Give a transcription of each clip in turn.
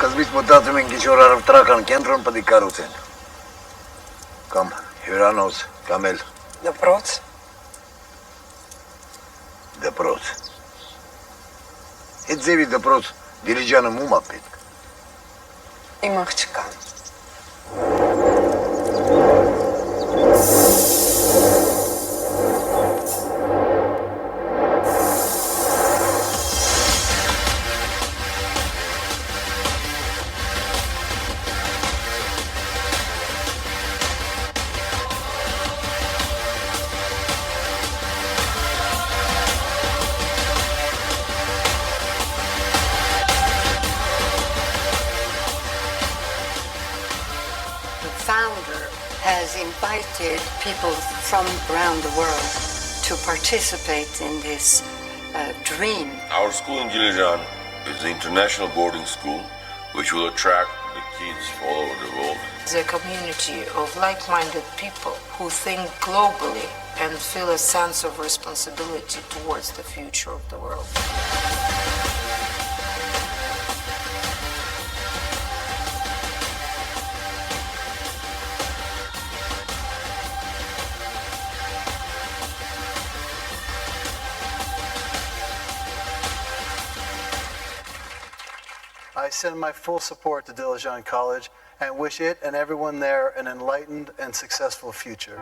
սկզբից մտածում ենք ինչ-որ առևտրական կենտրոն պետք է կառուցեն։ Կամ հյուրանոց, կամ էլ դպրոց։ Դպրոց։ Այդ ձևի դպրոց Դիլիջանը մում է պետք։ Իմ աղջկան։ Has invited people from around the world to participate in this dream. Our school in Dilijan is an international boarding school which will attract the kids all over the world. It's a community of like-minded people who think globally and feel a sense of responsibility towards the future of the world. I send my full support to Dilijan College and wish it and everyone there an enlightened and successful future.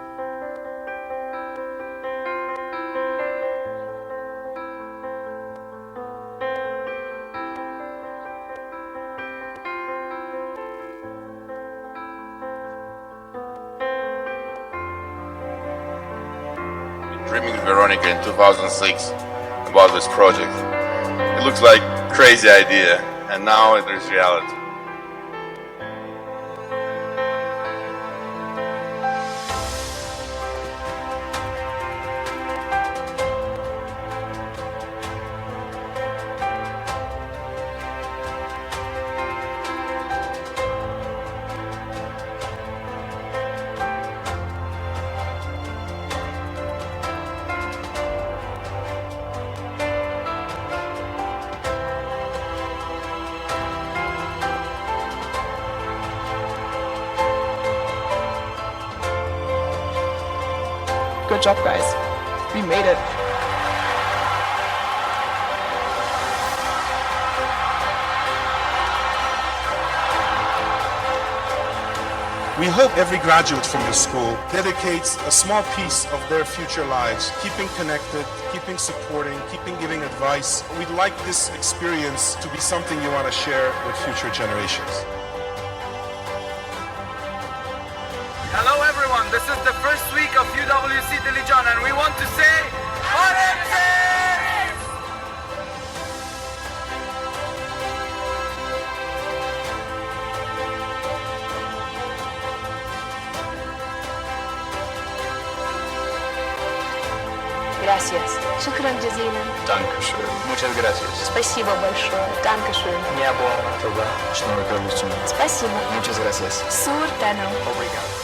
Dreaming with Veronica in 2006 about this project. It looks like a crazy idea, and now it is reality. Good job, guys. We made it. We hope every graduate from this school dedicates a small piece of their future lives, keeping connected, keeping supporting, keeping giving advice. We'd like this experience to be something you want to share with future generations. Hello everyone, this is the first week of UWC Dilijan and we want to say Gracias. شكرا جزيلا. Dankeschön. Muchas gracias. Спасибо большое. Dankeschön. Mi amor. Спасибо. Muchas gracias. Суртано. Obrigado.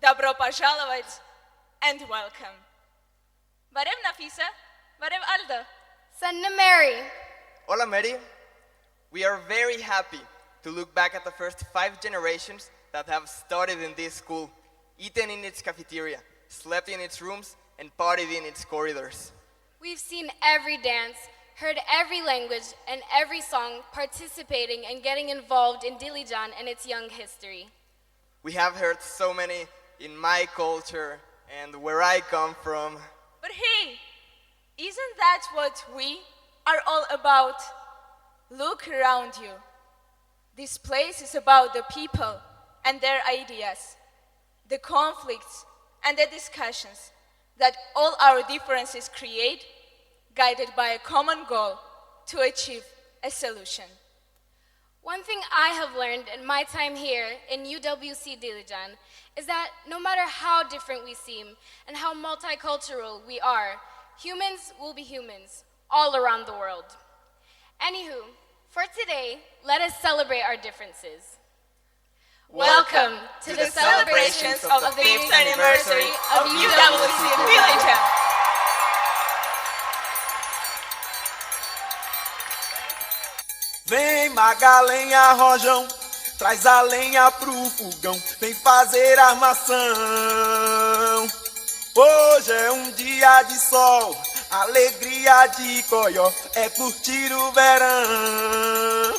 Добро пожаловать and welcome. Varem Nafisa, Varem Alda. Sanna Mary. Hola Mary. We are very happy to look back at the first 5 generations that have studied in this school, eaten in its cafeteria, slept in its rooms, and partied in its corridors. We've seen every dance, heard every language, and every song, participating and getting involved in Dilijan and its young history. We have heard so many in my culture and where I come from. But hey, isn't that what we are all about? Look around you. This place is about the people and their ideas. the conflicts, and the discussions that all our differences create, guided by a common goal to achieve a solution. One thing I have learned in my time here in UWC Dilijan is that no matter how different we seem and how multicultural we are, humans will be humans all around the world. Anywho, for today, let us celebrate our differences. Welcome to the celebrations of the 5th anniversary of UWC Dilijan. Vem Magalenha Rojão, traz a lenha pro fogão, vem fazer armação. Hoje é um dia de sol, alegria de coió, é curtir o verão.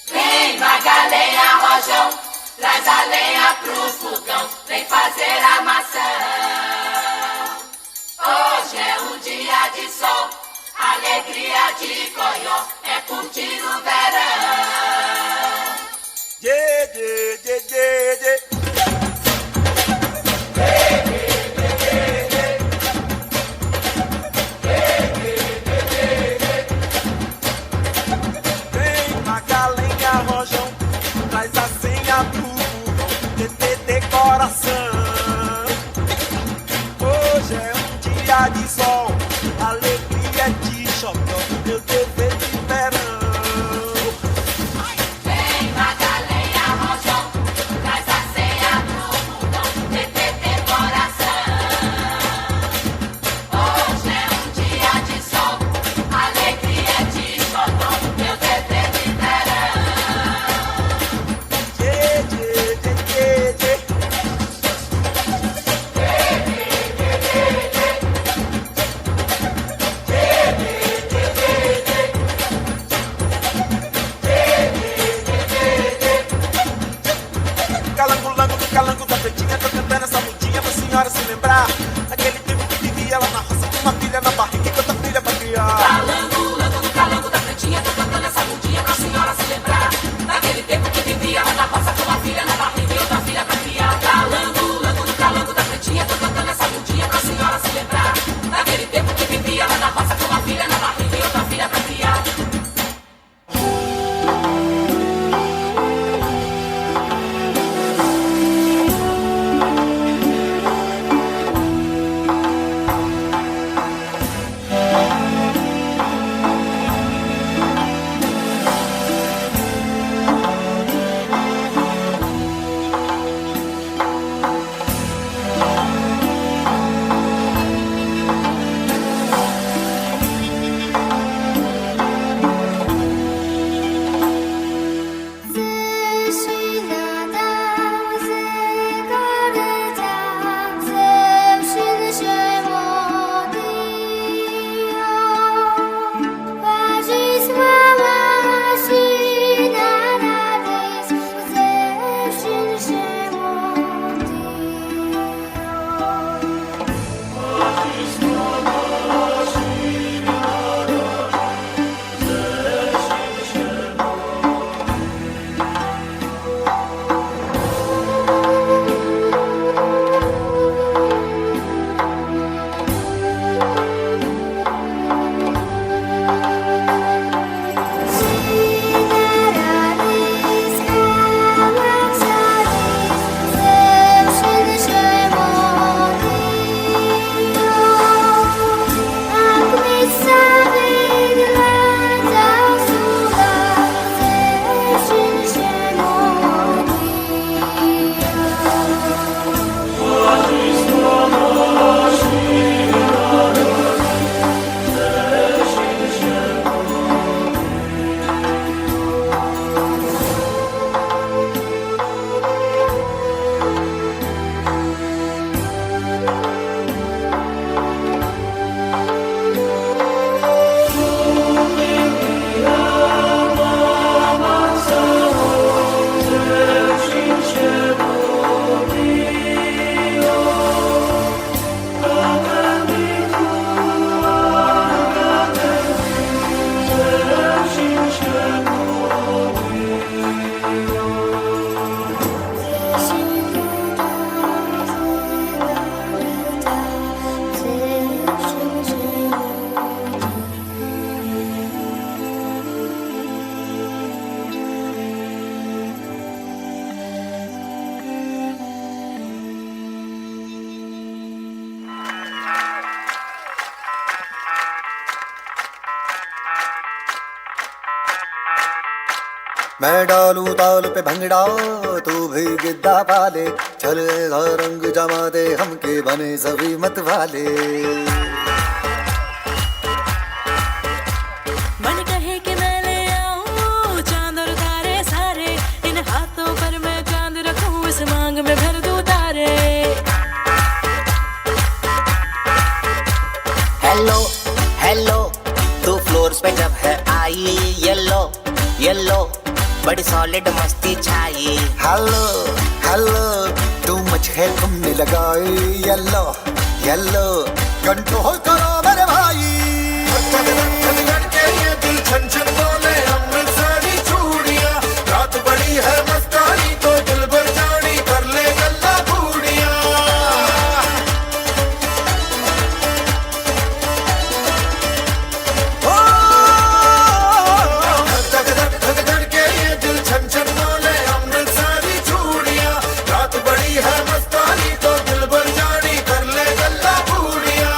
Vem Magalenha Rojão, traz a lenha pro fogão, vem fazer armação. Hoje é um dia de sol, alegria de coió, é curtir o verão. Dê, dê, dê, dê, dê. Vem Magalenha Rojão, traz a senha pro fogão, TTT coração. Hoje é um dia de sol, alegria de chocão, meu dever de verão. Vem Magalenha Rojão, traz a senha pro fogão, TTT coração. Hoje é um dia de sol, alegria de chocão, meu dever de verão. Dê, dê, dê, dê, dê. Calango-lango do calango da pretinha, tô cantando essa mudinha pra senhora se lembrar. Naquele tempo que vivia lá na roça, com uma filha na barriga e outra filha pra criar. Calango-lango do calango da pretinha, tô cantando essa mudinha pra senhora se lembrar. Naquele tempo que vivia lá na roça, com uma filha na barriga e outra filha pra criar. Calango-lango do calango da pretinha, tô cantando essa mudinha pra senhora se lembrar. Naquele tempo que vivia lá na roça, com uma filha na barriga e outra filha pra criar. मैं डालूं ताल पे भंगड़ा तू भी गिद्दा पाले चलेगा रंग जमा दे हमके बने सभी मत वाले मन कहे कि मैं ले आऊं चांद और तारे सारे इन हाथों पर मैं चांद रखूं इस मांग में भर दूं तारे हेलो हेलो तू फ्लोर्स पे जब है आई येलो येलो बड़ी सॉलिड मस्ती छाई हेलो हेलो तू मुझे तुमने लगाई येलो येलो कंट्रोल करो मेरे भाई के ये दिल छन छन बोले अमृतसरी चूड़ियां रात बड़ी है मस्तानी तो दिल भर जानी कर ले गल्ला बूढ़िया के ये दिल छन छन बोले अमृतसरी चूड़ियां रात बड़ी है मस्तानी तो दिल भर जानी कर ले गल्ला बूढ़िया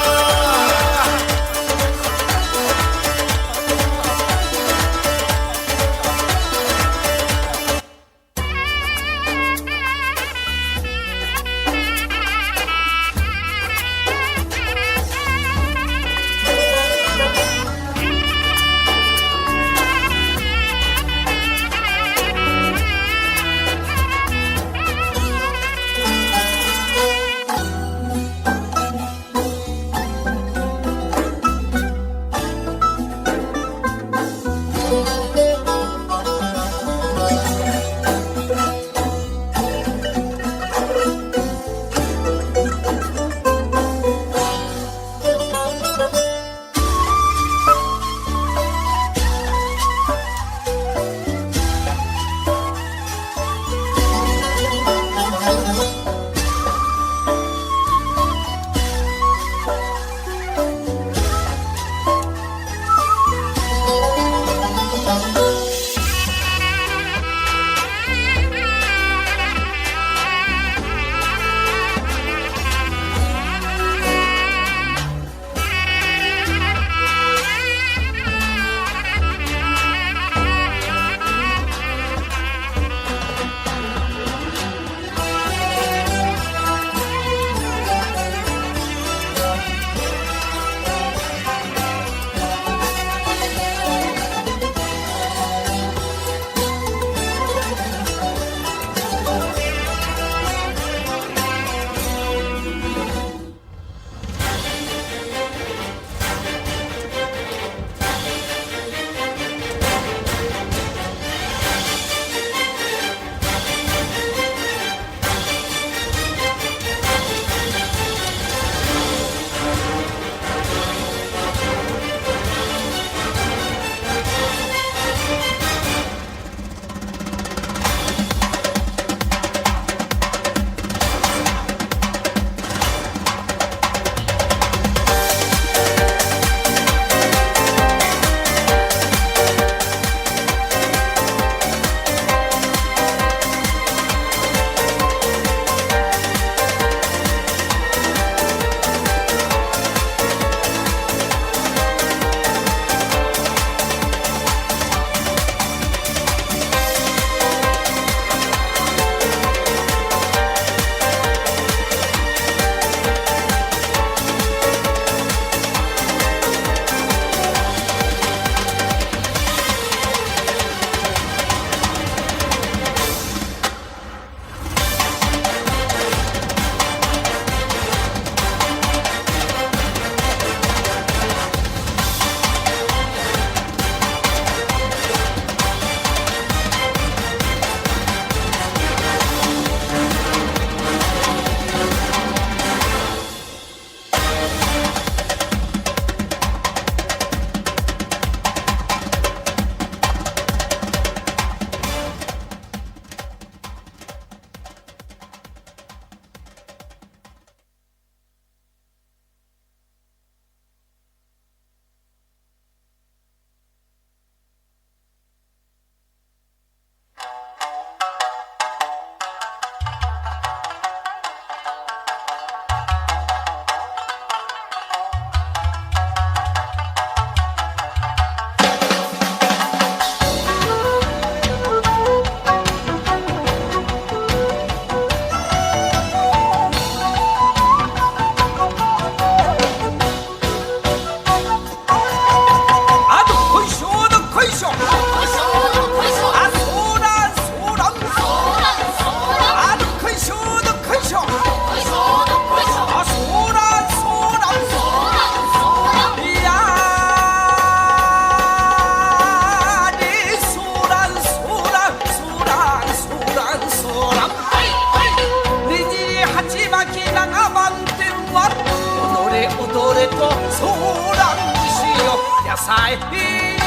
sai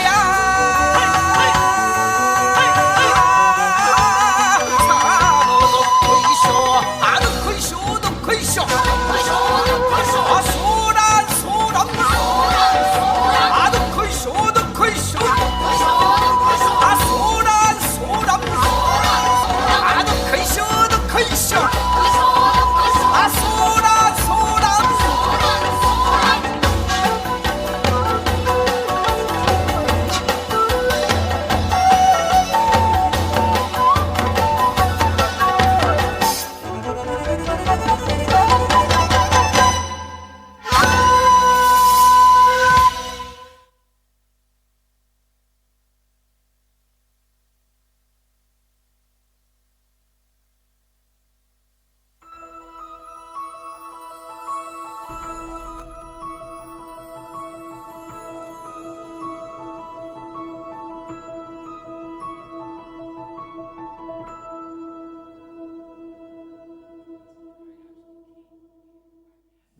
ya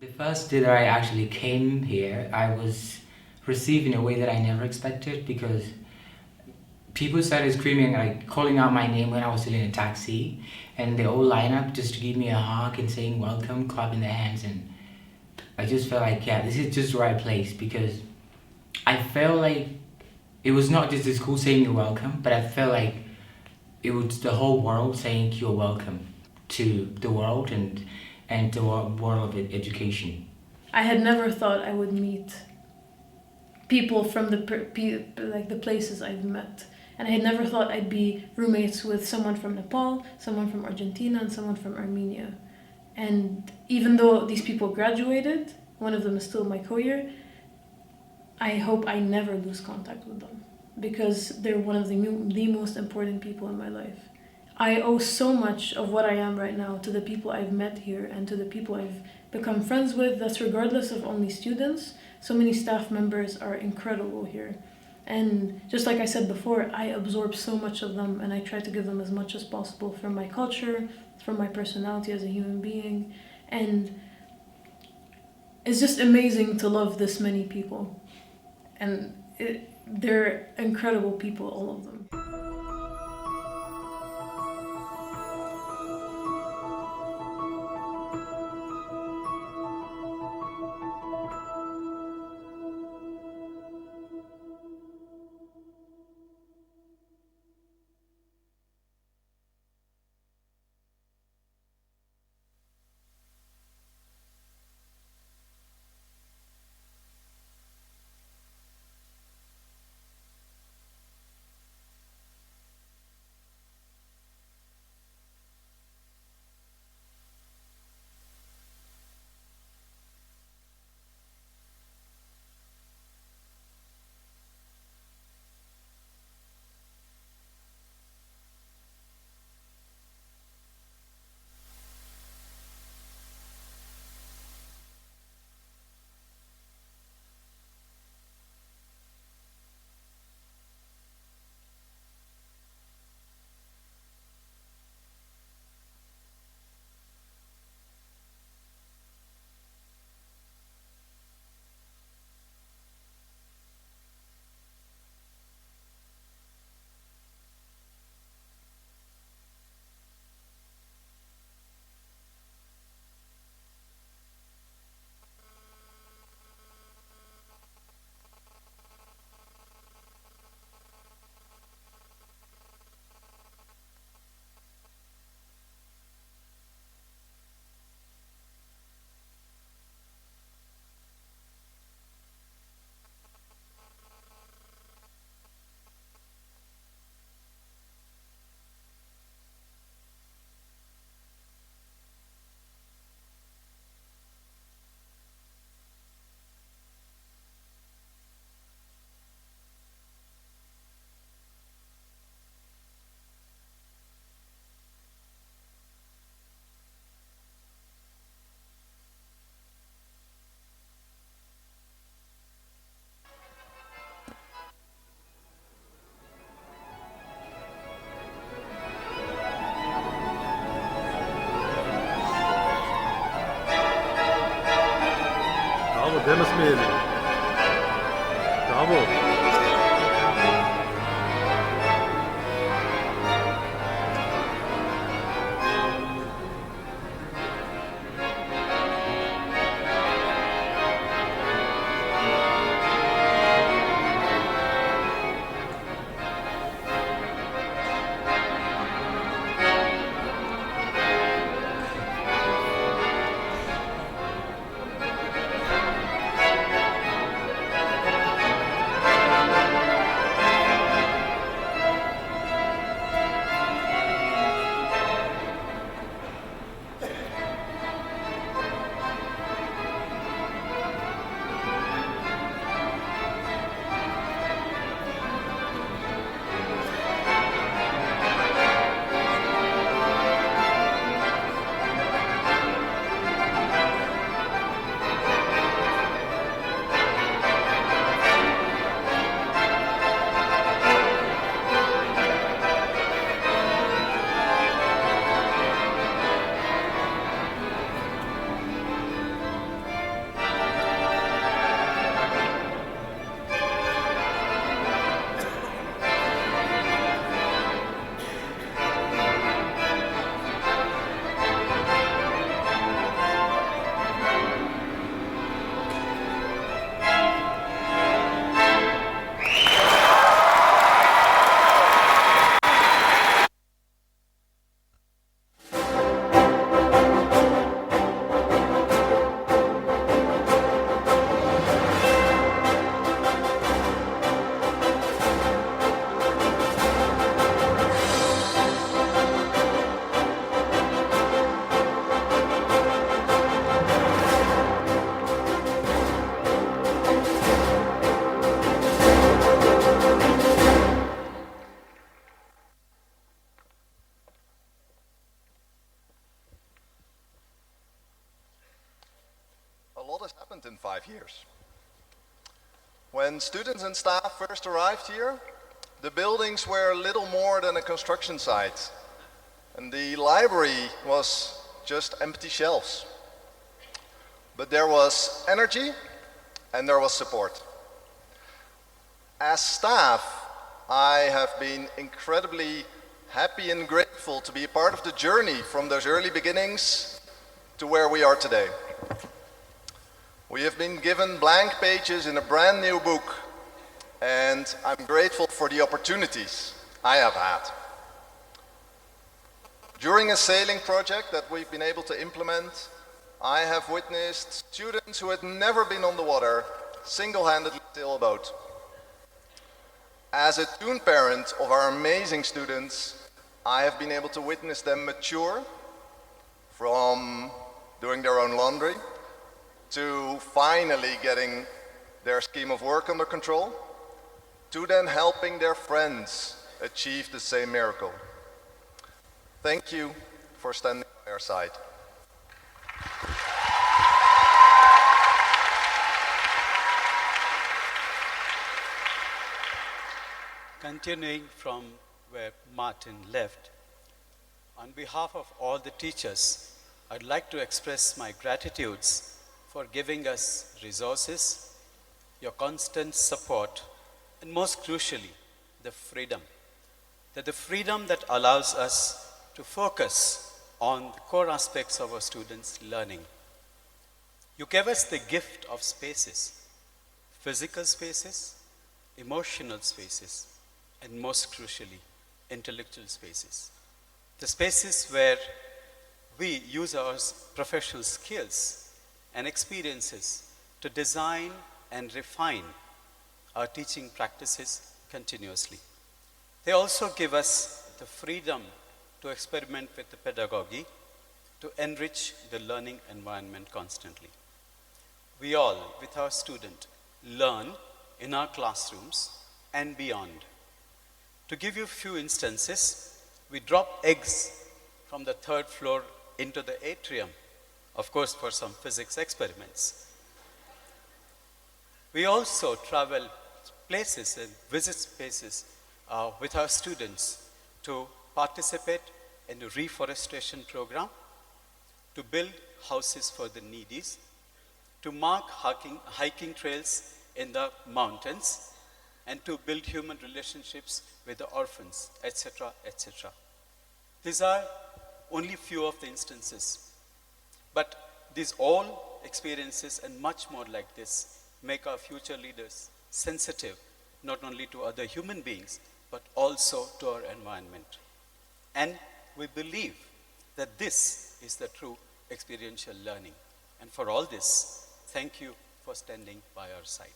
The first day that I actually came here, I was received in a way that I never expected because people started screaming, like calling out my name when I was still in a taxi, and they all line up just to give me a hug and saying welcome, clapping their hands, and I just felt like, yeah, this is just the right place because I felt like it was not just the school saying you're welcome, but I felt like it was the whole world saying you're welcome to the world and the world of education. I had never thought I would meet people from the places I've met. And I had never thought I'd be roommates with someone from Nepal, someone from Argentina, and someone from Armenia. And even though these people graduated, one of them is still my co-year, I hope I never lose contact with them because they're one of the most important people in my life. I owe so much of what I am right now to the people I've met here and to the people I've become friends with. That's regardless of only students. So many staff members are incredible here. And just like I said before, I absorb so much of them and I try to give them as much as possible from my culture, from my personality as a human being. And it's just amazing to love this many people. And they're incredible people, all of them. Demes mesmo. Bravo. has happened in 5 years. When students and staff first arrived here, the buildings were little more than a construction site, and the library was just empty shelves. But there was energy and there was support. As staff, I have been incredibly happy and grateful to be a part of the journey from those early beginnings to where we are today. We have been given blank pages in a brand new book, and I'm grateful for the opportunities I have had. During a sailing project that we've been able to implement, I have witnessed students who had never been on the water single-handedly sail a boat. As a tune parent of our amazing students, I have been able to witness them mature from doing their own laundry to finally getting their scheme of work under control, to then helping their friends achieve the same miracle. Thank you for standing by our side. Continuing from where Martin left, on behalf of all the teachers, I'd like to express my gratitudes for giving us resources, your constant support, and most crucially, the freedom. The freedom that allows us to focus on the core aspects of our students' learning. You gave us the gift of spaces, physical spaces, emotional spaces, and most crucially, intellectual spaces. The spaces where we use our professional skills and experiences to design and refine our teaching practices continuously. They also give us the freedom to experiment with the pedagogy, to enrich the learning environment constantly. We all, with our student, learn in our classrooms and beyond. To give you a few instances, we drop eggs from the 3rd floor into the atrium, of course for some physics experiments. We also travel places and visit spaces with our students to participate in a reforestation program, to build houses for the needy, to mark hiking trails in the mountains, and to build human relationships with the orphans, etc., etc. These are only few of the instances. But these all experiences and much more like this make our future leaders sensitive not only to other human beings, but also to our environment. And we believe that this is the true experiential learning. And for all this, thank you for standing by our side.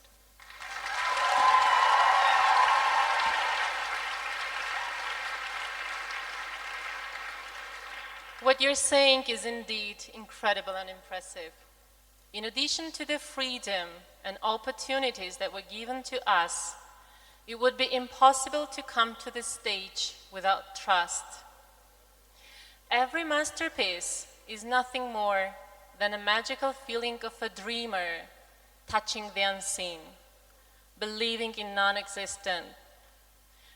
What you're saying is indeed incredible and impressive. In addition to the freedom and opportunities that were given to us, it would be impossible to come to this stage without trust. Every masterpiece is nothing more than a magical feeling of a dreamer touching the unseen, believing in non-existent,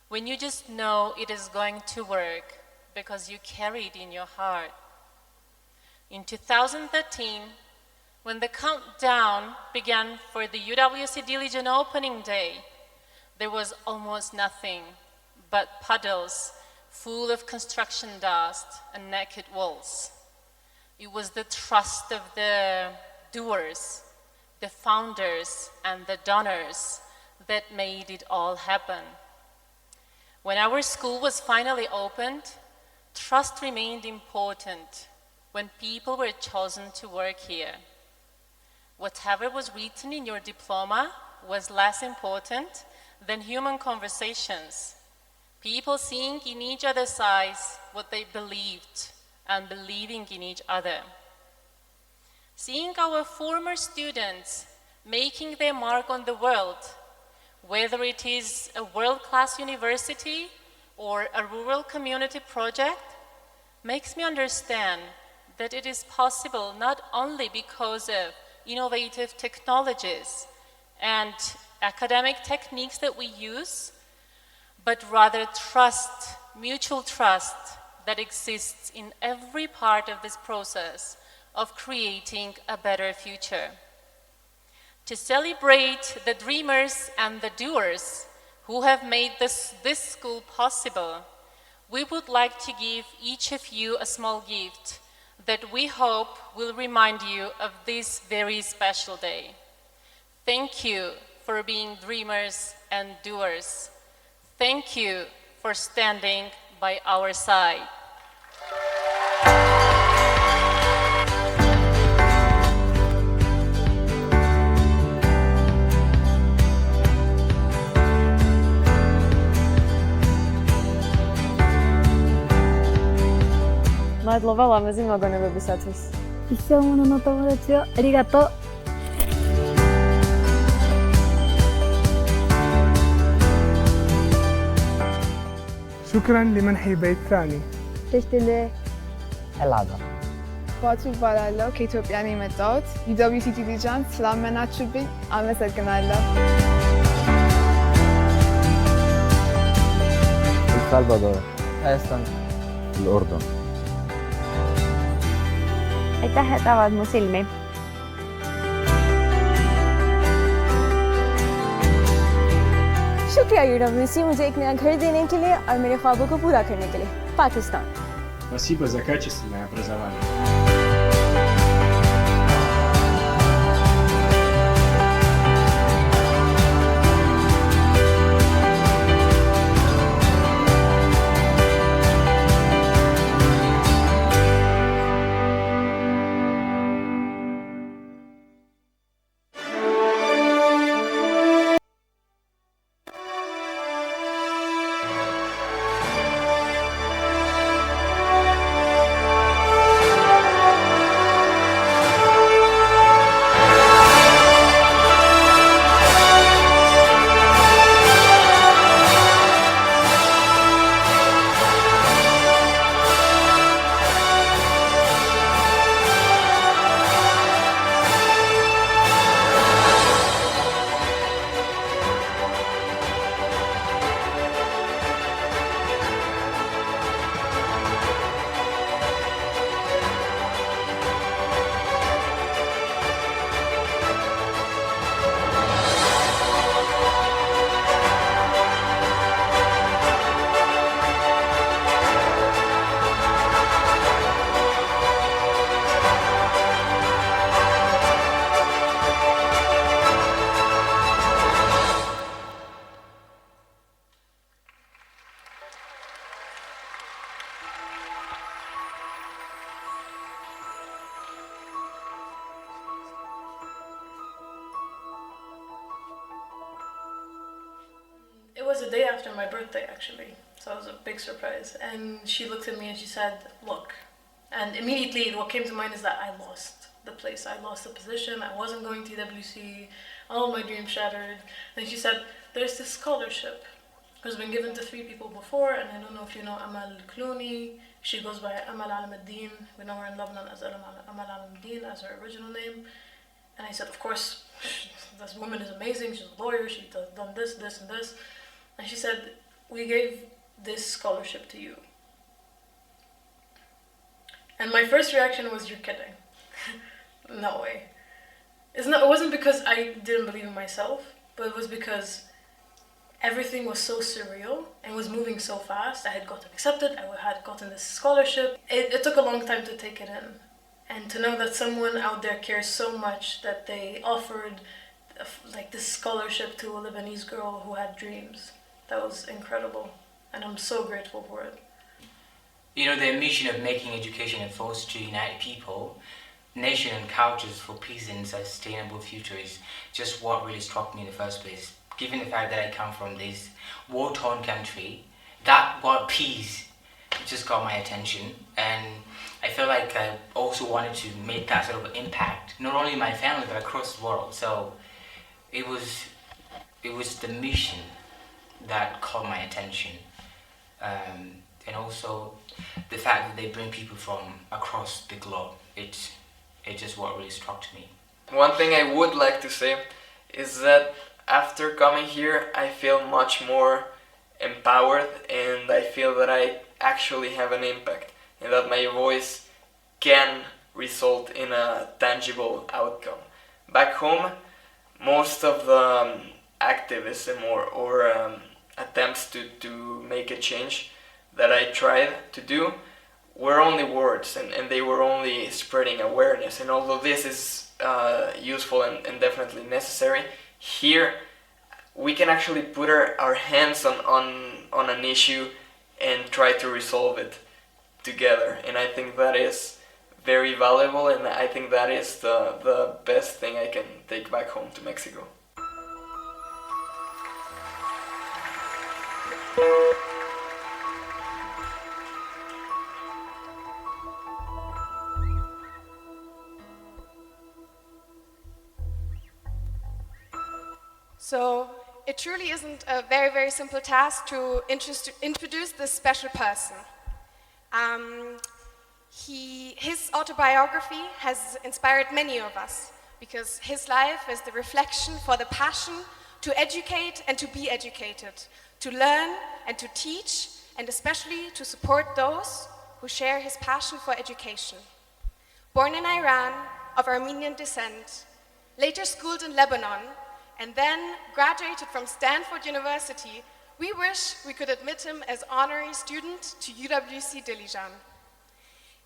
when you just know it is going to work because you carry it in your heart. In 2013, when the countdown began for the UWC Dilijan opening day, there was almost nothing but puddles full of construction dust and naked walls. It was the trust of the doers, the founders, and the donors that made it all happen. When our school was finally opened, trust remained important when people were chosen to work here. Whatever was written in your diploma was less important than human conversations, people seeing in each other's eyes what they believed and believing in each other. Seeing our former students making their mark on the world, whether it is a world-class university or a rural community project, makes me understand that it is possible not only because of innovative technologies and academic techniques that we use, but rather trust, mutual trust that exists in every part of this process of creating a better future. To celebrate the dreamers and the doers who have made this school possible, we would like to give each of you a small gift that we hope will remind you of this very special day. Thank you for being dreamers and doers. Thank you for standing by our side. მადლობა ლამაზი მოგონებებისათვის. ისევ მონო ტომორაციო, არიგატო. شكرا لمنح البيت الثاني. تشتلي هلادا. ባቱ እባላለሁ ከኢትዮጵያ ነው የመጣሁት። UWC Dilijan ስላመናችሁብኝ አመሰግናለሁ። السلفادور. أيسلم. الأردن. اتحاد مسلمة. शुक्रिया UWC मुझे एक नया घर देने के लिए और मेरे ख्वाबों को पूरा करने के लिए। Pakistan. Спасибо за качественное образование. It was a day after my birthday, actually, so it was a big surprise. And she looked at me and she said, look. And immediately what came to mind is that I lost the place. I lost the position. I wasn't going to UWC. All my dreams shattered. And she said, there's this scholarship. It has been given to 3 people before, and I don't know if you know Amal Klouni. She goes by Amal Alamuddin. We know her in Lebanon as Amal Alamuddin as her original name. And I said, of course, this woman is amazing. She's a lawyer. She's done this, this, and this. And she said, we gave this scholarship to you. And my first reaction was, you're kidding. No way. It wasn't because I didn't believe in myself, but it was because everything was so surreal and was moving so fast. I had gotten accepted. I had gotten this scholarship. It took a long time to take it in. And to know that someone out there cares so much that they offered like this scholarship to a Lebanese girl who had dreams. That was incredible. And I'm so grateful for it. You know, their mission of making education a force to unite people, nation and cultures for peace and sustainable future is just what really struck me in the first place. Given the fact that I come from this war-torn country, that word peace just got my attention, and I feel like I also wanted to make that sort of impact, not only in my family but across the world. So it was the mission that caught my attention, and also the fact that they bring people from across the globe. It's just what really struck me. One thing I would like to say is that after coming here, I feel much more empowered, and I feel that I actually have an impact and that my voice can result in a tangible outcome. Back home, most of the activism or attempts to make a change that I tried to do were only words, and they were only spreading awareness. And although this is useful and definitely necessary, here we can actually put our hands on an issue and try to resolve it together. And I think that is very valuable, and I think that is the best thing I can take back home to Mexico. So it truly isn't a very, very simple task to introduce this special person. His autobiography has inspired many of us because his life is the reflection for the passion to educate and to be educated, to learn and to teach, and especially to support those who share his passion for education. Born in Iran, of Armenian descent, later schooled in Lebanon, and then graduated from Stanford University, we wish we could admit him as honorary student to UWC Dilijan.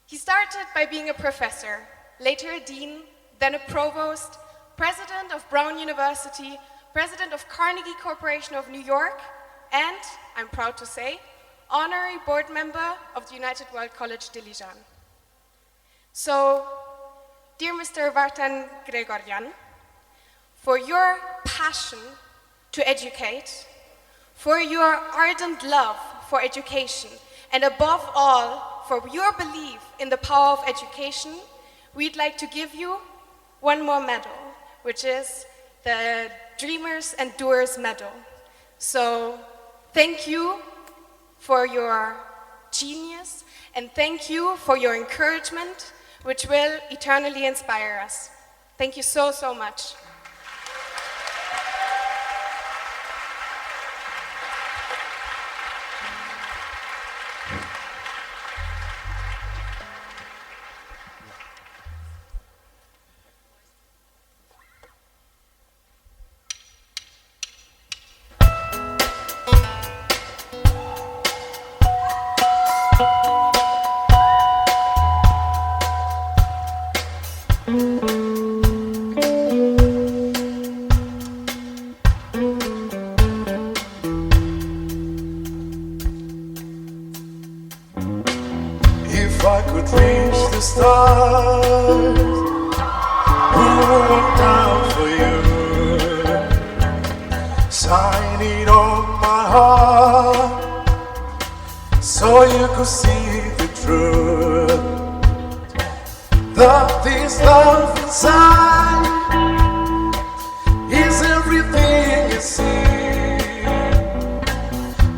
He started by being a professor, later a dean, then a provost, president of Brown University, president of Carnegie Corporation of New York, and, I'm proud to say, honorary board member of the United World College Dilijan. So, dear Mr. Vartan Gregorian, for your passion to educate, for your ardent love for education, and above all, for your belief in the power of education, we'd like to give you one more medal, which is the Dreamers and Doers Medal. So, thank you for your genius, and thank you for your encouragement, which will eternally inspire us. Thank you so, so much. If I could reach the stars, pull one down for you, sign it on my heart, so you could see the truth, that this love inside is everything you see.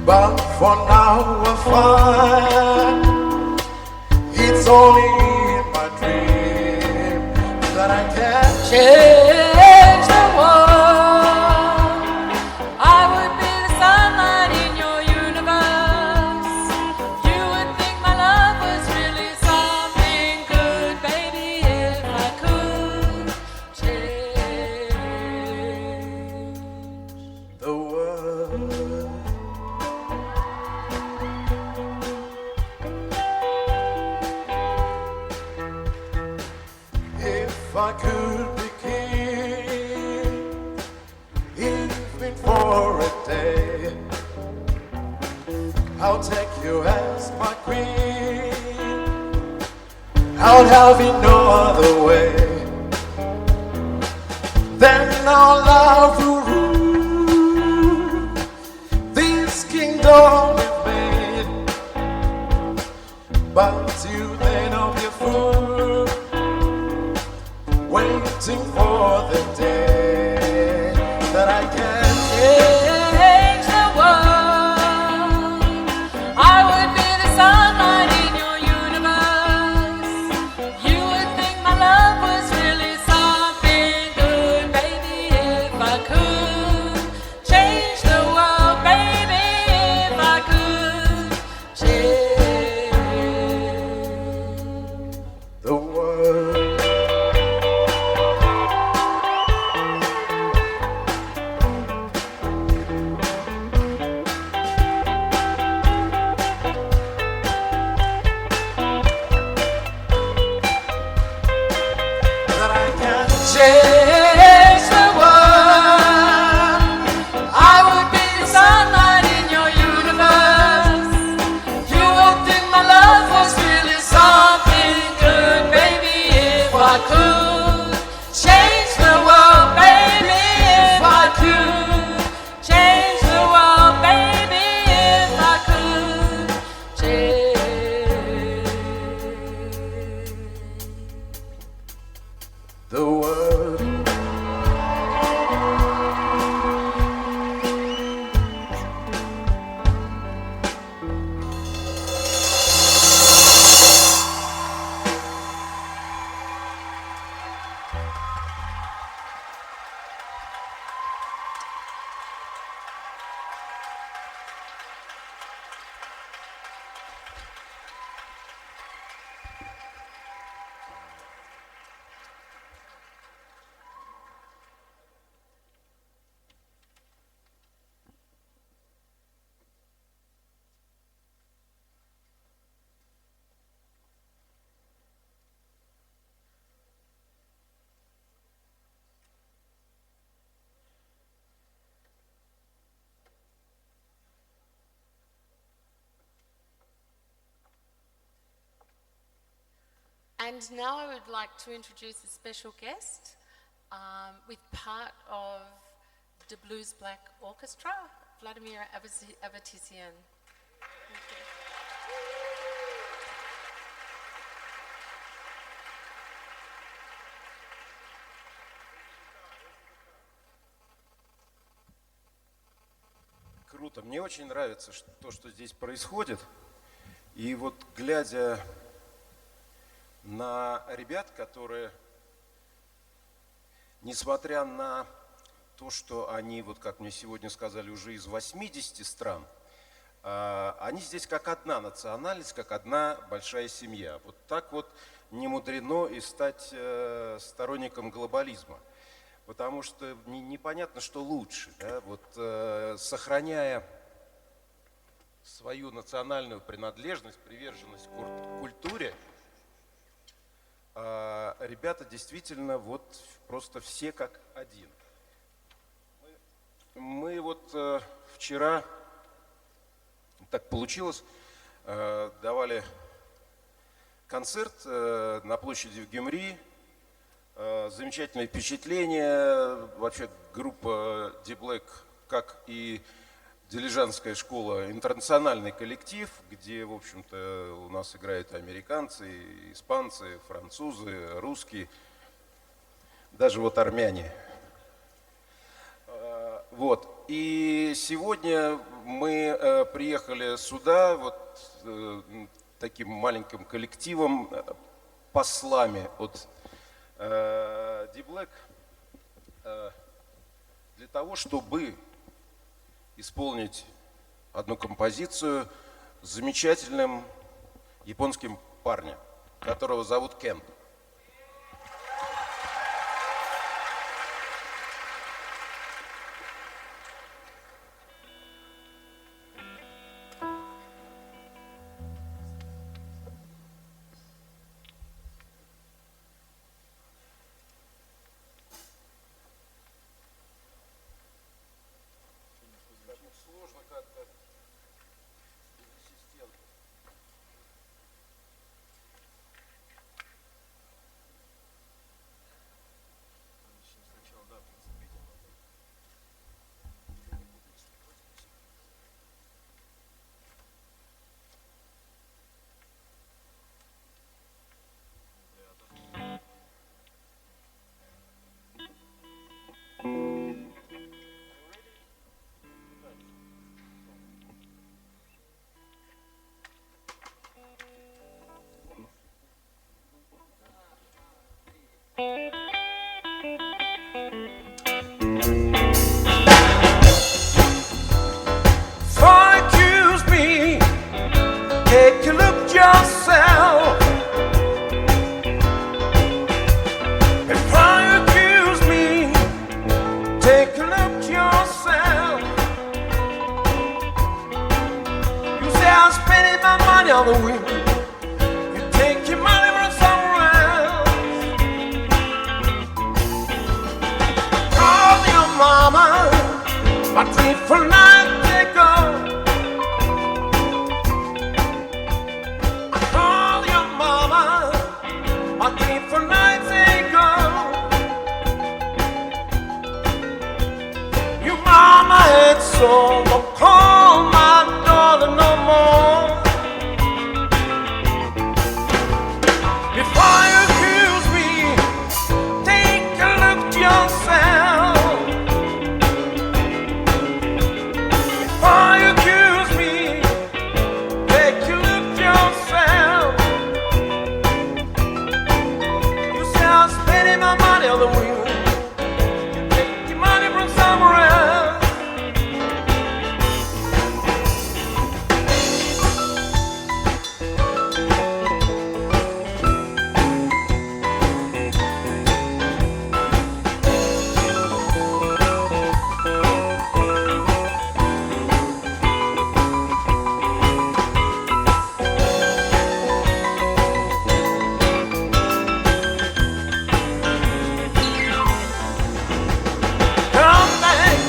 But for now I find it's only in my dream that I can change the world. I would be the sunlight in your universe. You would think my love was really something good, baby, if I could change the world. If I could be king, even for a day, I'll take you as my queen. I'll have it no other way. Then our love will rule this kingdom we've made. But till then I'll be a fool, waiting for the day that I can change the world. I would be the sunlight in your universe. You would think my love was really something change the world. I would be the sunlight in your universe. You would think my love was really something good, baby, if I could change the world, baby, if I could change the world, baby, if I could change the world. And now I would like to introduce a special guest with part of the Blues Black Orchestra, Vladimir Avatisian. Круто. Мне очень нравится то, что здесь происходит. И вот глядя на ребят, которые, несмотря на то, что они, вот как мне сегодня сказали, уже из 80 стран, они здесь как одна национальность, как одна большая семья. Вот так вот не мудрено и стать сторонником глобализма. Потому что непонятно, что лучше. Да? Вот, сохраняя свою национальную принадлежность, приверженность к культуре, ребята действительно вот просто все как один. Мы вот вчера, так получилось, давали концерт на площади в Гюмри. Замечательное впечатление. Вообще группа Deep Black, как и Дилижанская школа, интернациональный коллектив, где, в общем-то, у нас играют американцы, испанцы, французы, русские, даже вот армяне. Вот. И сегодня мы приехали сюда вот таким маленьким коллективом, послами от Deep Black, для того, чтобы исполнить одну композицию с замечательным японским парнем, которого зовут Кен. Сложно как-то без ассистента. Сначала, да, принципе, Accuse me, take a look yourself. If I accuse me, take a look yourself. You say I'm spending my money on the women. You take your money from somewhere else. my dreamful night they go. I call your mama, my dreamful night they go. Your mama ain't so, don't call my daughter no more. Before you accuse me, take a look at yourself. Before you accuse me, take a look at yourself. You say I'm spending my money on the wheel. You take your money from somewhere else.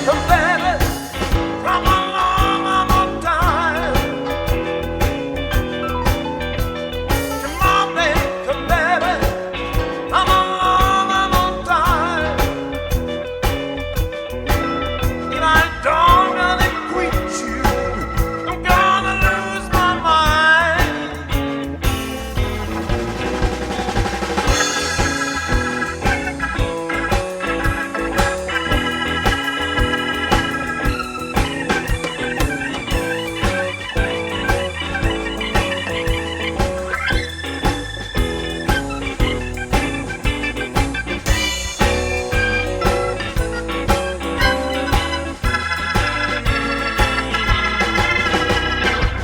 Come baby, from a long, long time. Come on, baby, come baby, from a long, long time. If I don't really quit you, I'm gonna lose my mind.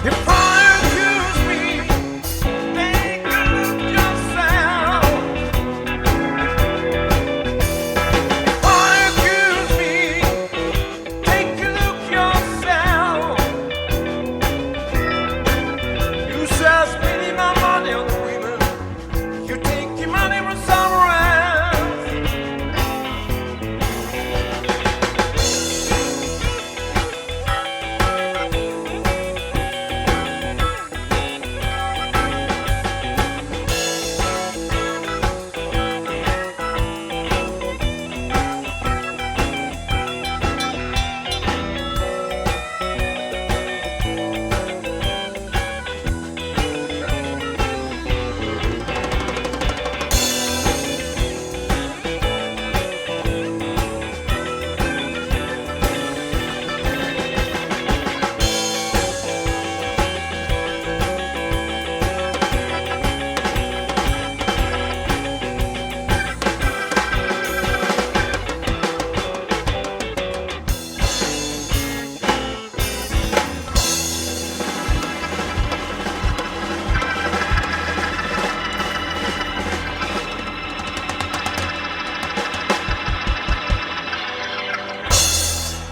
Before you accuse me, take a look at yourself. Before you accuse me, take a look at yourself. You say I'm spending my money on the women. You take your money from somewhere else.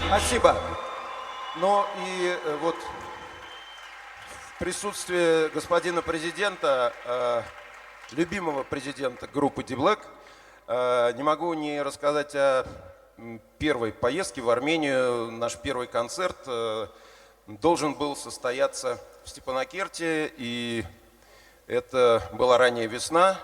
Спасибо. Ну и вот в присутствии господина президента, любимого президента группы D-Black, не могу не рассказать о первой поездке в Армению. Наш первый концерт должен был состояться в Степанакерте, и это была ранняя весна.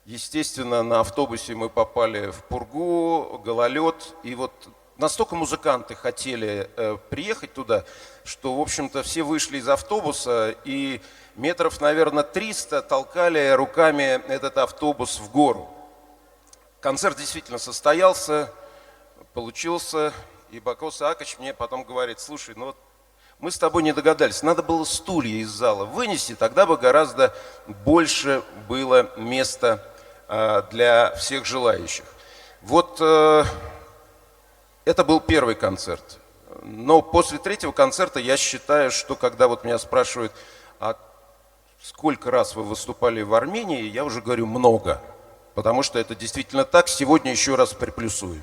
Естественно, на автобусе мы попали в пургу, гололед, и вот настолько музыканты хотели приехать туда, что, в общем-то, все вышли из автобуса и метров, наверное, 300 толкали руками этот автобус в гору. Концерт действительно состоялся, получился, и Бакос Акач мне потом говорит: слушай, ну вот мы с тобой не догадались, надо было стулья из зала вынести, тогда бы гораздо больше было места для всех желающих. Вот это был первый концерт. Но после третьего концерта я считаю, что когда вот меня спрашивают, а сколько раз вы выступали в Армении, я уже говорю много. Потому что это действительно так. Сегодня еще раз приплюсую.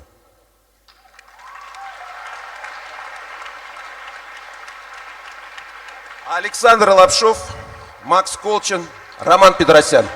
Александр Лапшов, Макс Колчин, Роман Петросян.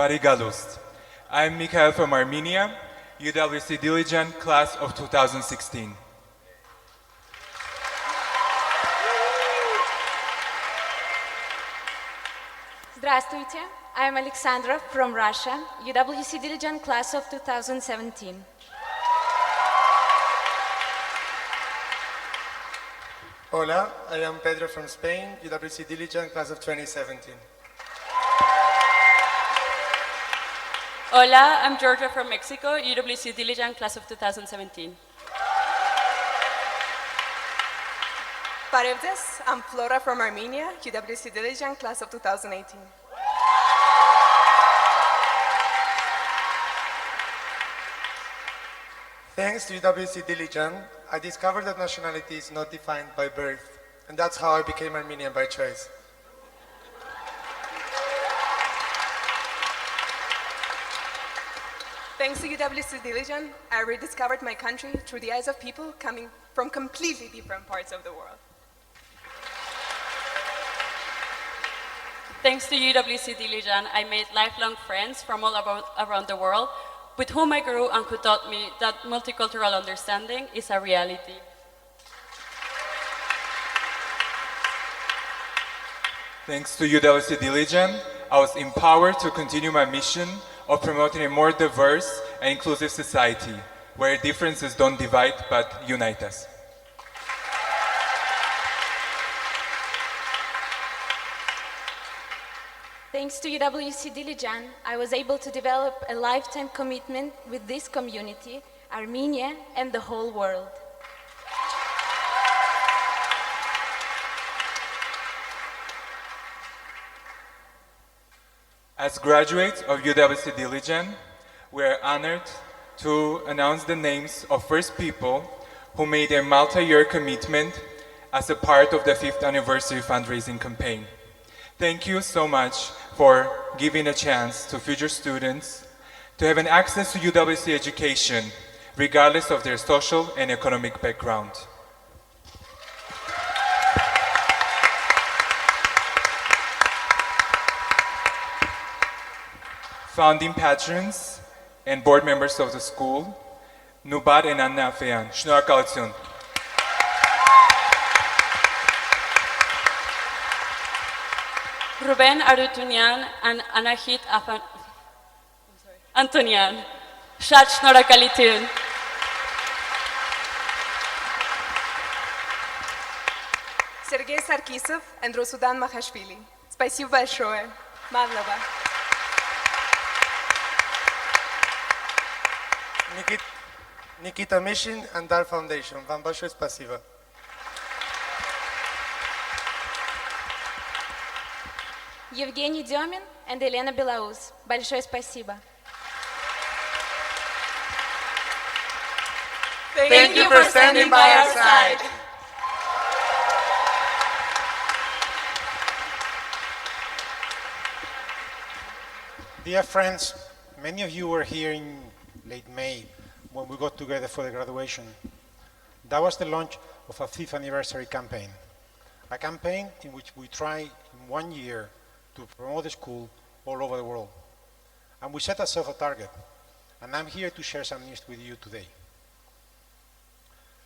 Barigalust. I'm Mikhail from Armenia, UWC Dilijan, class of 2016. Здравствуйте, I am Alexandra from Russia, UWC Dilijan, class of 2017. Hola, I am Pedro from Spain, UWC Dilijan, class of 2017. Hola, I'm Georgia from Mexico, UWC Dilijan, class of 2017. Parevdes, I'm Flora from Armenia, UWC Dilijan, class of 2018. Thanks to UWC Dilijan, I discovered that nationality is not defined by birth, and that's how I became Armenian by choice. Thanks to UWC Dilijan, I rediscovered my country through the eyes of people coming from completely different parts of the world. Thanks to UWC Dilijan, I made lifelong friends from all around the world, with whom I grew and who taught me that multicultural understanding is a reality. Thanks to UWC Dilijan, I was empowered to continue my mission of promoting a more diverse and inclusive society, where differences don't divide but unite us. Thanks to UWC Dilijan, I was able to develop a lifetime commitment with this community, Armenia, and the whole world. As graduates of UWC Dilijan, we are honored to announce the names of first people who made a multi-year commitment as a part of the 5th anniversary fundraising campaign. Thank you so much for giving a chance to future students to have an access to UWC education, regardless of their social and economic background. Founding patrons and board members of the school, Nubar and Anna Afeyan. Şնորհակալություն. Ruben Arutunyan and Anahit Antonian. Շատ շնորհակալություն. Сергей Саркисов и Русудан Махашвили. Спасибо большое. Мавлова. Nikita Mission and Dar Foundation. Вам большое спасибо. Евгений Демин and Елена Белаус. Большое спасибо. Thank you for standing by our side. Dear friends, many of you were here in late May when we got together for the graduation. That was the launch of a 5th anniversary campaign. A campaign in which we try in 1 year to promote the school all over the world. And we set ourselves a target, and I'm here to share some news with you today.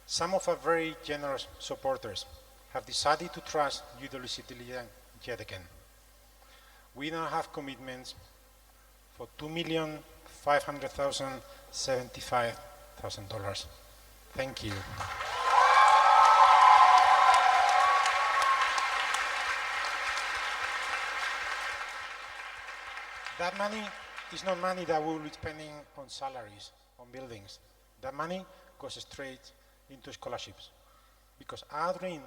Some of our very generous supporters have decided to trust UWC Dilijan yet again. We now have commitments for $2,500,075,000. Thank you. That money is not money that we will be spending on salaries, on buildings. That money goes straight into scholarships. Because our dream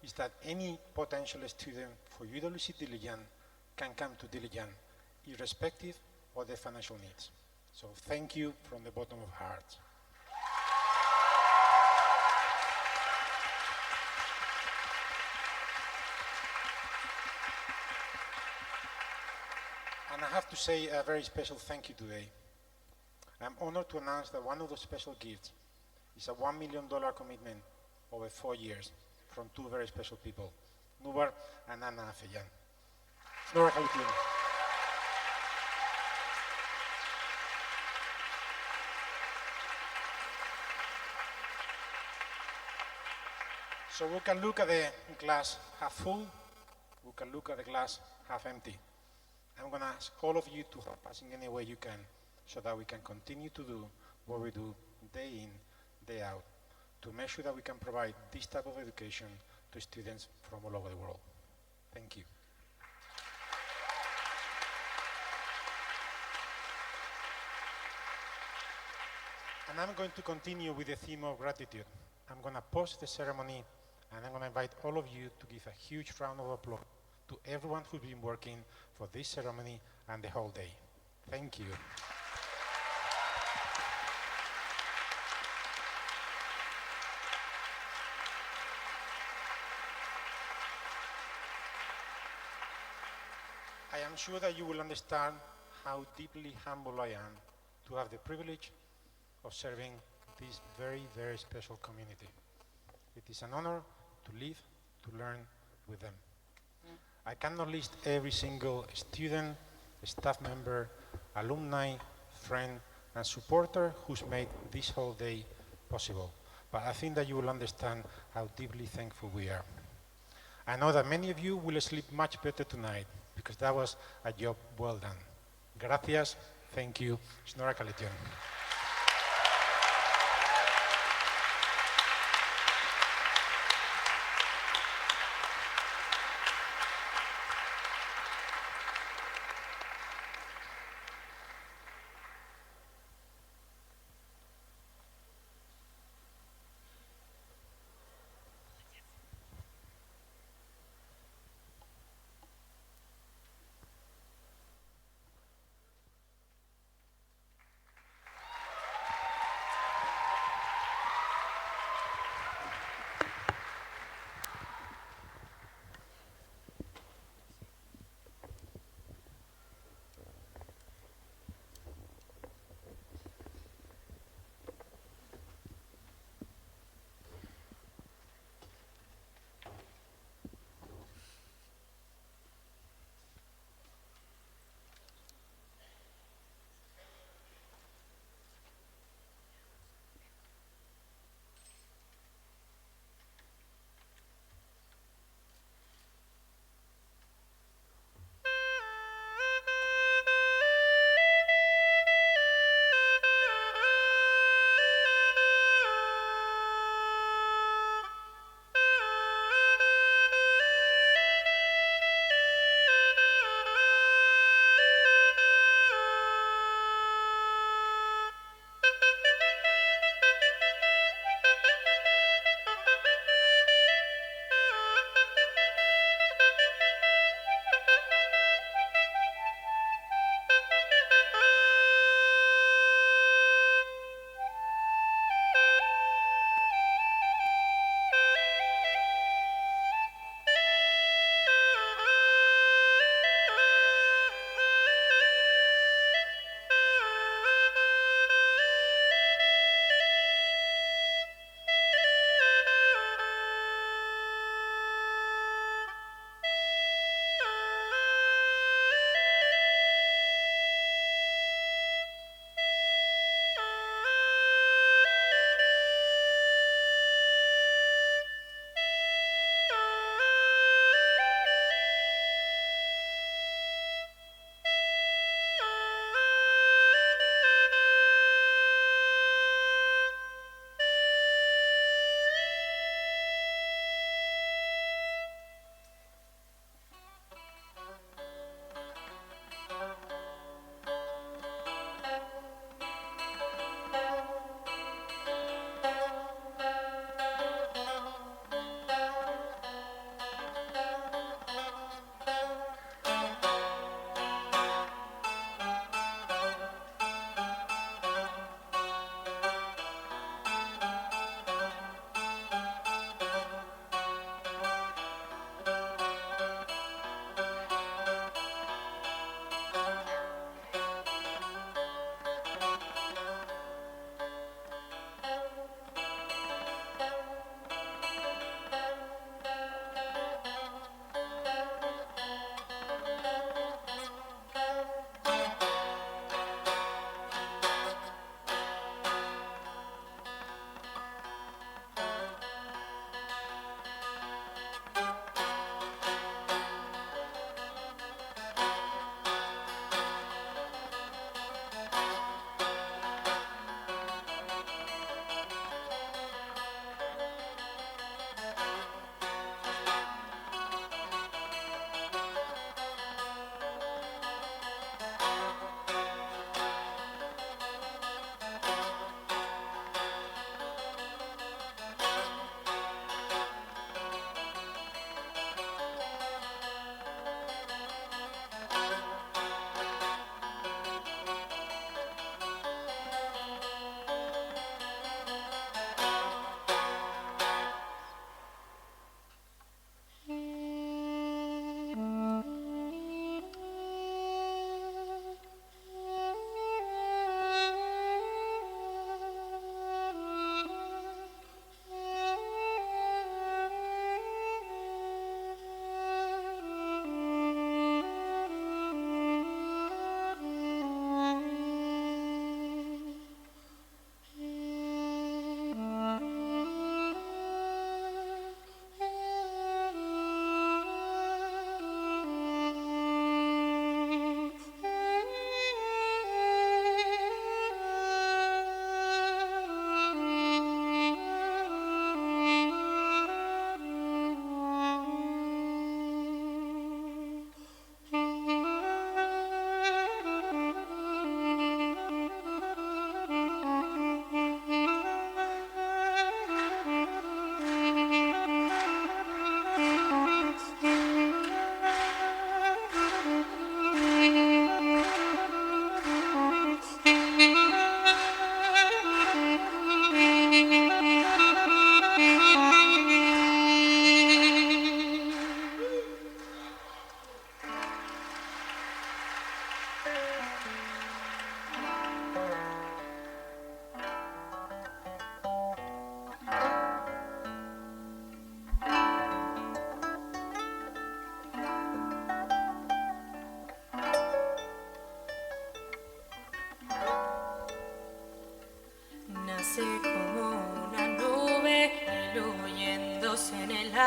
is that any potential student for UWC Dilijan can come to Dilijan, irrespective of their financial needs. So thank you from the bottom of our hearts. And I have to say a very special thank you today. I'm honored to announce that one of the special gifts is a $1 million commitment over 4 years from two very special people, Nubar and Anna Afeyan. So we can look at the glass half full, we can look at the glass half empty. I'm going to ask all of you to help us in any way you can so that we can continue to do what we do day in, day out, to make sure that we can provide this type of education to students from all over the world. Thank you. And I'm going to continue with the theme of gratitude. I'm going to pause the ceremony and I'm going to invite all of you to give a huge round of applause to everyone who's been working for this ceremony and the whole day. Thank you. I am sure that you will understand how deeply humble I am to have the privilege of serving this very, very special community. It is an honor to live, to learn with them. I cannot list every single student, staff member, alumni, friend, and supporter who's made this whole day possible, but I think that you will understand how deeply thankful we are. I know that many of you will sleep much better tonight because that was a job well done. Gracias, thank you, Snora Kalition.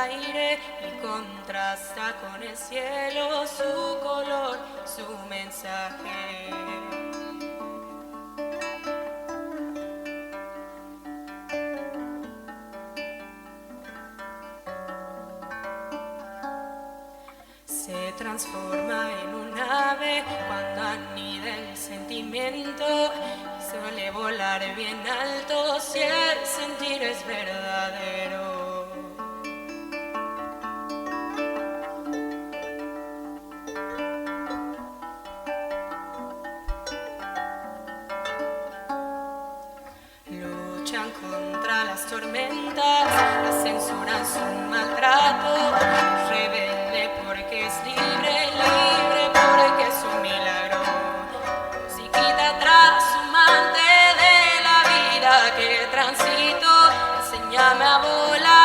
aire y contrasta con el cielo su color, su mensaje. Se transforma en un ave cuando anida el sentimiento, suele volar bien alto si el sentir es verdadero. Luchan contra las tormentas, la censuran su maltrato, rebelde porque es libre, libre porque es un milagro. Musiquita trashumante de la vida que transito, enséñame a volar.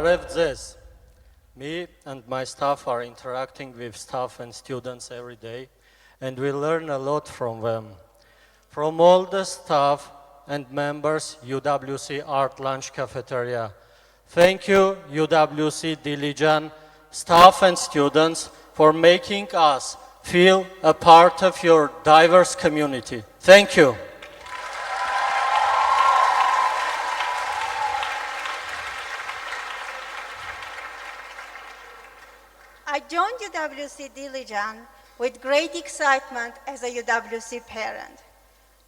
Բարև ձեզ. Me and my staff are interacting with staff and students every day, and we learn a lot from them. From all the staff and members, UWC Art Lunch Cafeteria. Thank you, UWC Dilijan, staff and students, for making us feel a part of your diverse community. Thank you. I joined UWC Dilijan with great excitement as a UWC parent.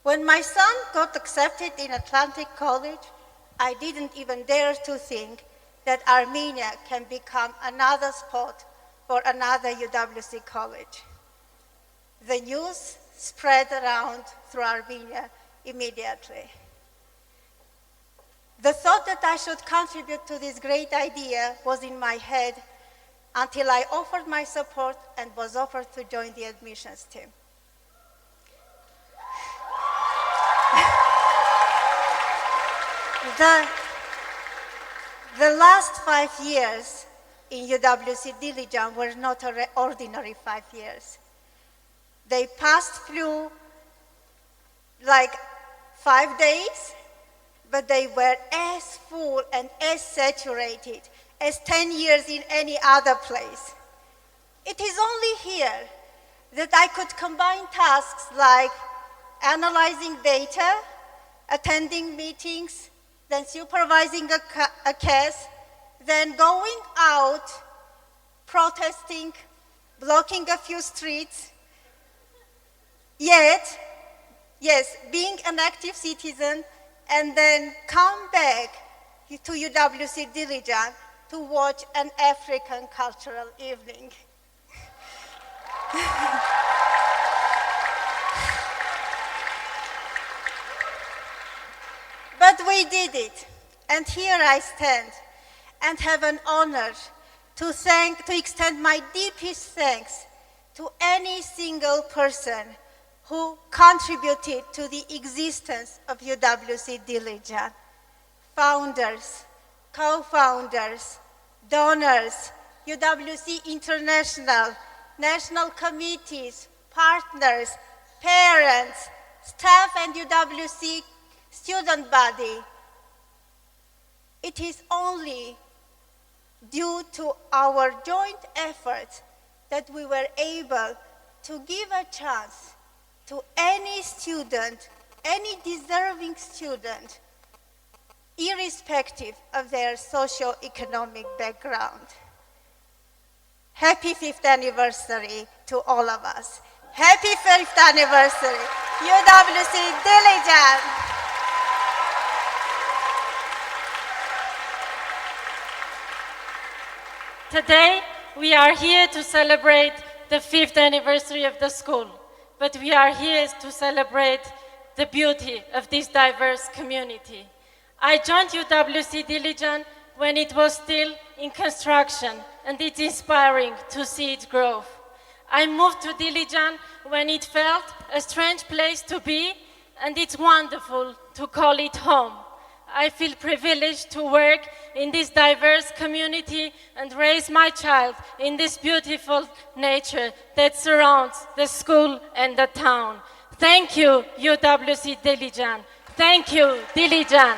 When my son got accepted in Atlantic College, I didn't even dare to think that Armenia can become another spot for another UWC college. The news spread around through Armenia immediately. The thought that I should contribute to this great idea was in my head until I offered my support and was offered to join the admissions team. The last 5 years in UWC Dilijan were not ordinary 5 years. They passed through like 5 days, but they were as full and as saturated as 10 years in any other place. It is only here that I could combine tasks like analyzing data, attending meetings, then supervising a case, then going out, protesting, blocking a few streets, yet, yes, being an active citizen, and then come back to UWC Dilijan to watch an African cultural evening. But we did it, and here I stand and have an honor to extend my deepest thanks to any single person who contributed to the existence of UWC Dilijan. Founders, co-founders, donors, UWC International, national committees, partners, parents, staff, and UWC student body. It is only due to our joint efforts that we were able to give a chance to any student, any deserving student, irrespective of their socio-economic background. Happy 5th anniversary to all of us. Happy 5th anniversary, UWC Dilijan. Today, we are here to celebrate the 5th anniversary of the school, but we are here to celebrate the beauty of this diverse community. I joined UWC Dilijan when it was still in construction, and it's inspiring to see its growth. I moved to Dilijan when it felt a strange place to be, and it's wonderful to call it home. I feel privileged to work in this diverse community and raise my child in this beautiful nature that surrounds the school and the town. Thank you, UWC Dilijan. Thank you, Dilijan.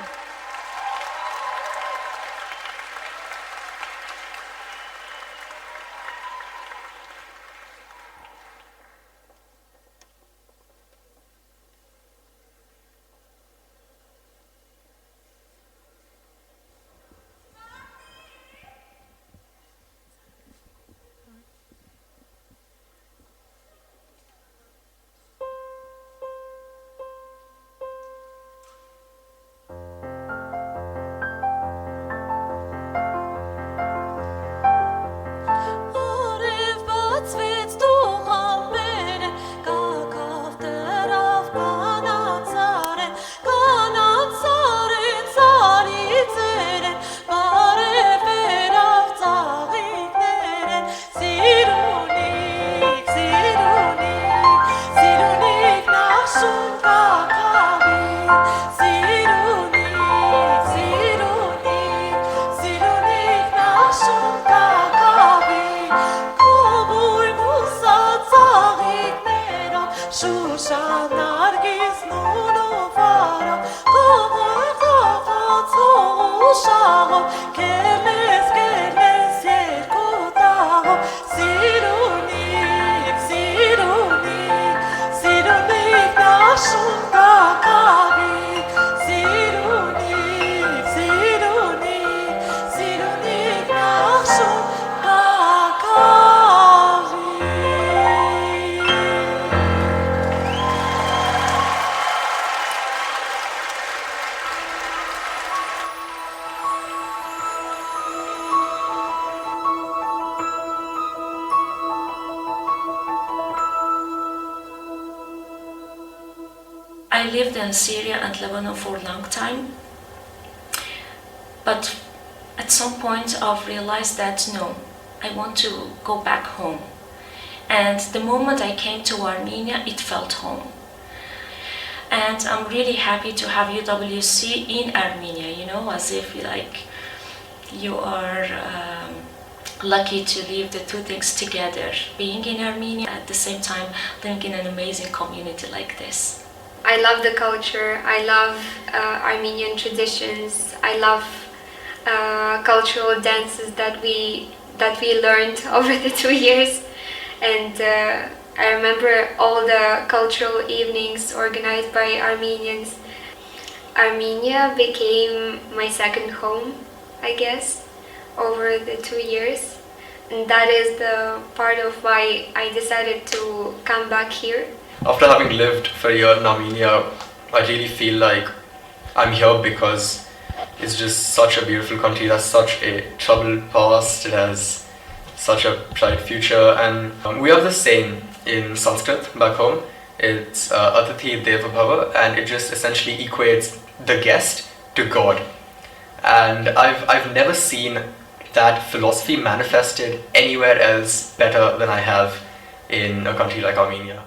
I lived in Syria and Lebanon for a long time, but at some point I've realized that no, I want to go back home. And the moment I came to Armenia, it felt home. And I'm really happy to have UWC in Armenia, you know, as if like you are lucky to live the two things together, being in Armenia at the same time living in an amazing community like this. I love the culture, I love Armenian traditions, I love cultural dances that we learned over the 2 years, and I remember all the cultural evenings organized by Armenians. Armenia became my second home, I guess, over the 2 years, and that is the part of why I decided to come back here. After having lived for a year in Armenia, I really feel like I'm here because it's just such a beautiful country. It has such a troubled past, it has such a bright future, and we have this saying in Sanskrit back home. It's Atithi Deva Bhava, and it just essentially equates the guest to God. And I've never seen that philosophy manifested anywhere else better than I have in a country like Armenia.